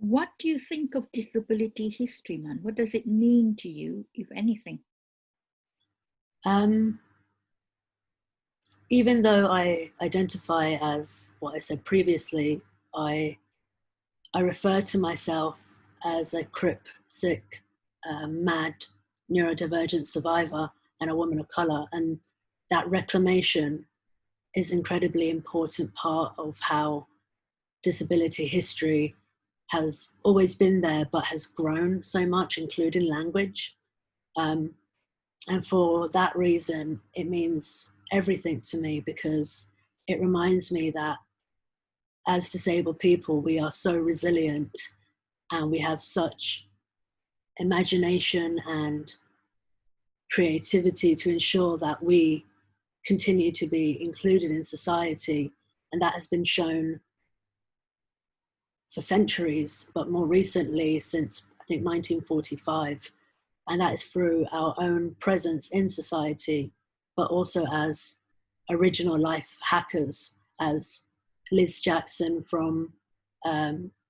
What do you think of disability history, man? What does it mean to you, if anything? Even though I identify as what I said previously, I refer to myself as a crip, sick, mad, neurodivergent survivor and a woman of color. And that reclamation is an incredibly important part of how disability history has always been there, but has grown so much, including language. And for that reason, it means everything to me, because it reminds me that as disabled people, we are so resilient and we have such imagination and creativity to ensure that we continue to be included in society. And that has been shown for centuries, but more recently since I think 1945. And that is through our own presence in society, but also as original life hackers, as Liz Jackson from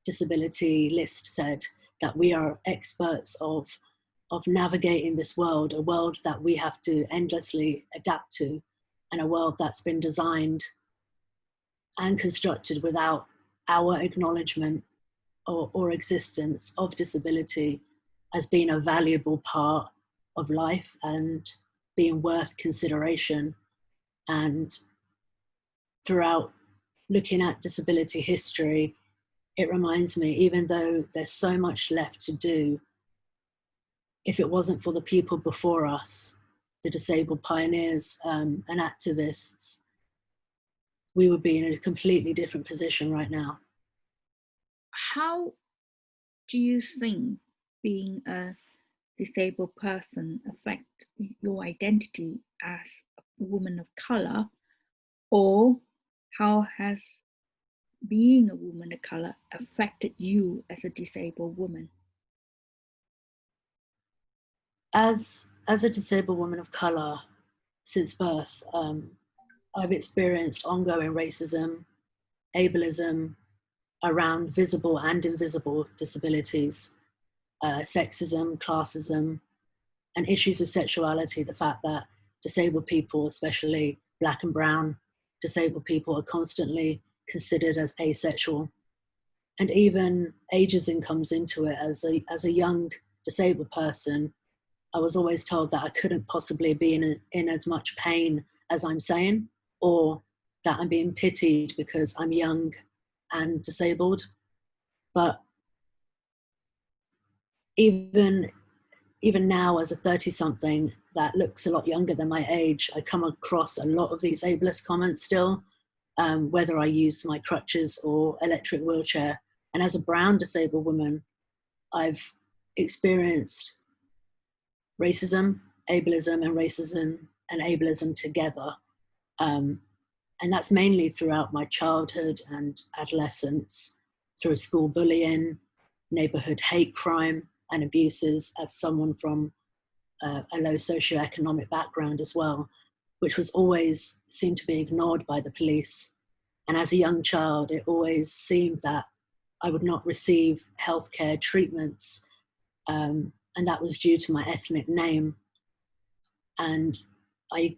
Disability List said, that we are experts of navigating this world, a world that we have to endlessly adapt to, and a world that's been designed and constructed without our acknowledgement or existence of disability as being a valuable part of life and being worth consideration. And throughout looking at disability history, it reminds me, even though there's so much left to do, if it wasn't for the people before us, the disabled pioneers and activists, we would be in a completely different position right now. How do you think being a disabled person affect your identity as a woman of color, or how has being a woman of color affected you as a disabled woman? As a disabled woman of color, since birth, I've experienced ongoing racism, ableism around visible and invisible disabilities, sexism, classism, and issues with sexuality. The fact that disabled people, especially Black and brown disabled people, are constantly considered as asexual. And even ageism comes into it. As a young disabled person, I was always told that I couldn't possibly be in as much pain as I'm saying, or that I'm being pitied because I'm young and disabled. But even now, as a 30-something that looks a lot younger than my age, I come across a lot of these ableist comments still, whether I use my crutches or electric wheelchair. And as a brown disabled woman, I've experienced racism, ableism, and ableism together. And that's mainly throughout my childhood and adolescence, through school bullying, neighborhood hate crime and abuses, as someone from a low socioeconomic background as well, which was always seemed to be ignored by the police. And as a young child, it always seemed that I would not receive healthcare treatments, and that was due to my ethnic name. And I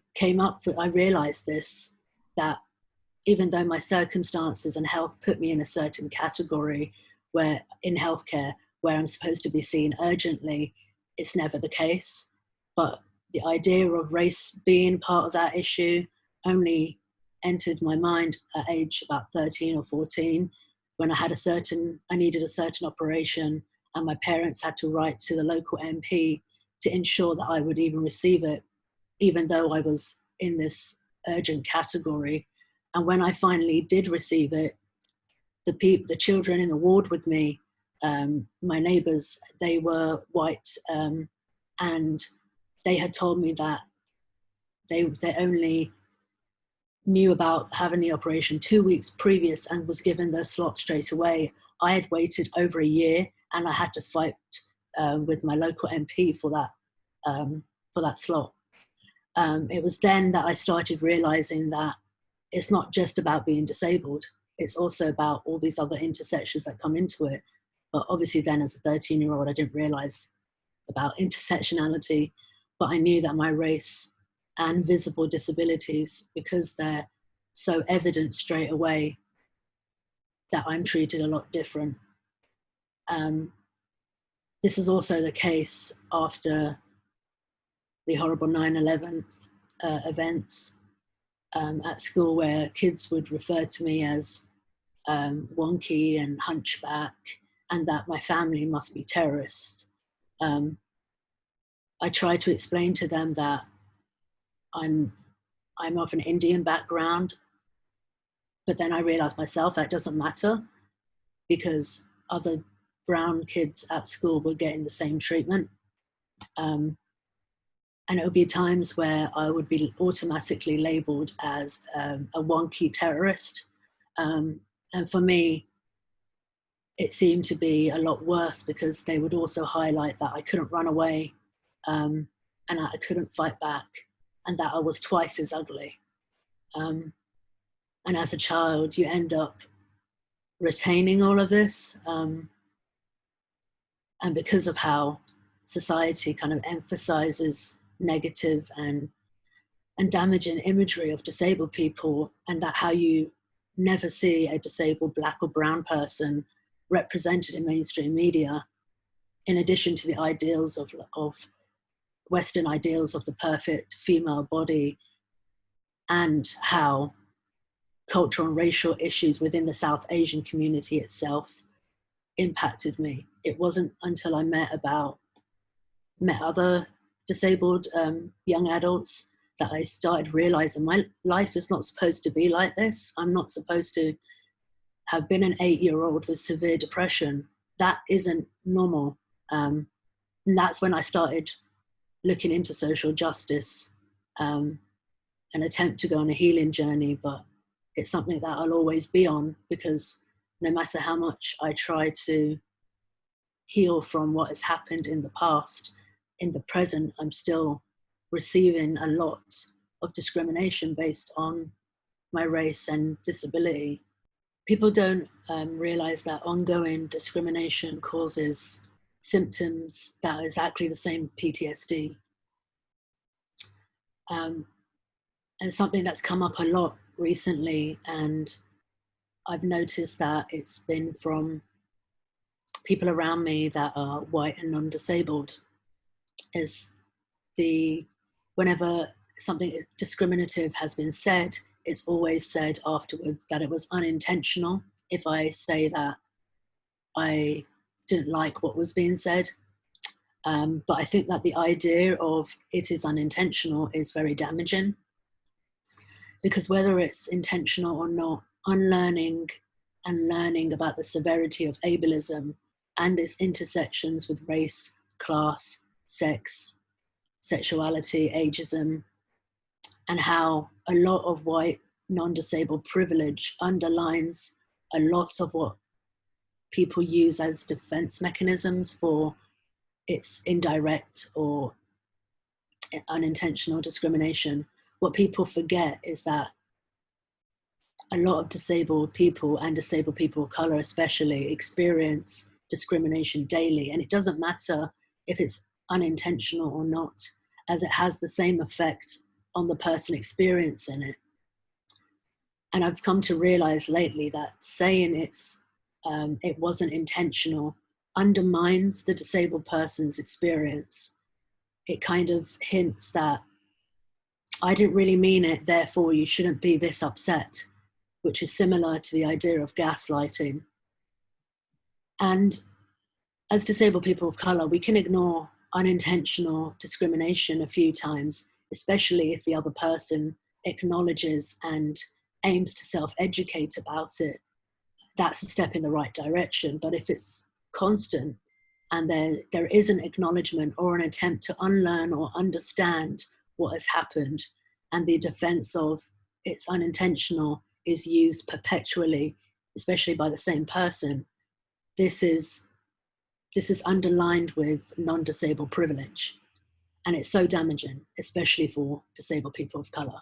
realized this, that even though my circumstances and health put me in a certain category where in healthcare, where I'm supposed to be seen urgently, it's never the case. But the idea of race being part of that issue only entered my mind at age about 13 or 14, when I needed a certain operation, and my parents had to write to the local MP to ensure that I would even receive it, even though I was in this urgent category. And when I finally did receive it, the children in the ward with me, my neighbours, they were white, and they had told me that they only knew about having the operation 2 weeks previous and was given the slot straight away. I had waited over a year, and I had to fight with my local MP for that slot. It was then that I started realising that it's not just about being disabled, it's also about all these other intersections that come into it. But obviously then as a 13-year-old, I didn't realize about intersectionality, but I knew that my race and visible disabilities, because they're so evident straight away, that I'm treated a lot different. This is also the case after the horrible 9/11 events at school, where kids would refer to me as wonky and hunchback, and that my family must be terrorists. I try to explain to them that I'm of an Indian background, but then I realized myself that doesn't matter, because other brown kids at school were getting the same treatment. And it would be times where I would be automatically labeled as a wonky terrorist. And for me, it seemed to be a lot worse, because they would also highlight that I couldn't run away, and I couldn't fight back, and that I was twice as ugly. And as a child, you end up retaining all of this. And because of how society kind of emphasizes negative and damaging imagery of disabled people, and that how you never see a disabled black or brown person represented in mainstream media, in addition to the ideals of Western ideals of the perfect female body, and how cultural and racial issues within the South Asian community itself impacted me. It wasn't until I met other disabled young adults that I started realizing my life is not supposed to be like this. I'm not supposed to have been an 8-year-old with severe depression. That isn't normal. And that's when I started looking into social justice, an attempt to go on a healing journey, but it's something that I'll always be on, because no matter how much I try to heal from what has happened in the past, in the present, I'm still receiving a lot of discrimination based on my race and disability. People don't realize that ongoing discrimination causes symptoms that are exactly the same PTSD. And something that's come up a lot recently, and I've noticed that it's been from people around me that are white and non-disabled, is whenever something discriminative has been said, it's always said afterwards that it was unintentional. If I say that I didn't like what was being said, but I think that the idea of it is unintentional is very damaging, because whether it's intentional or not, unlearning and learning about the severity of ableism and its intersections with race, class, sex, sexuality, ageism, and how a lot of white non-disabled privilege underlines a lot of what people use as defense mechanisms for its indirect or unintentional discrimination. What people forget is that a lot of disabled people, and disabled people of color especially, experience discrimination daily. And it doesn't matter if it's unintentional or not, as it has the same effect on the person experiencing it. And I've come to realize lately that saying it wasn't intentional undermines the disabled person's experience. It kind of hints that I didn't really mean it, therefore you shouldn't be this upset, which is similar to the idea of gaslighting. And as disabled people of color, we can ignore unintentional discrimination a few times, especially if the other person acknowledges and aims to self-educate about it. That's a step in the right direction. But if it's constant and there is an acknowledgement or an attempt to unlearn or understand what has happened, and the defense of it's unintentional is used perpetually, especially by the same person, this is underlined with non-disabled privilege. And it's so damaging, especially for disabled people of color.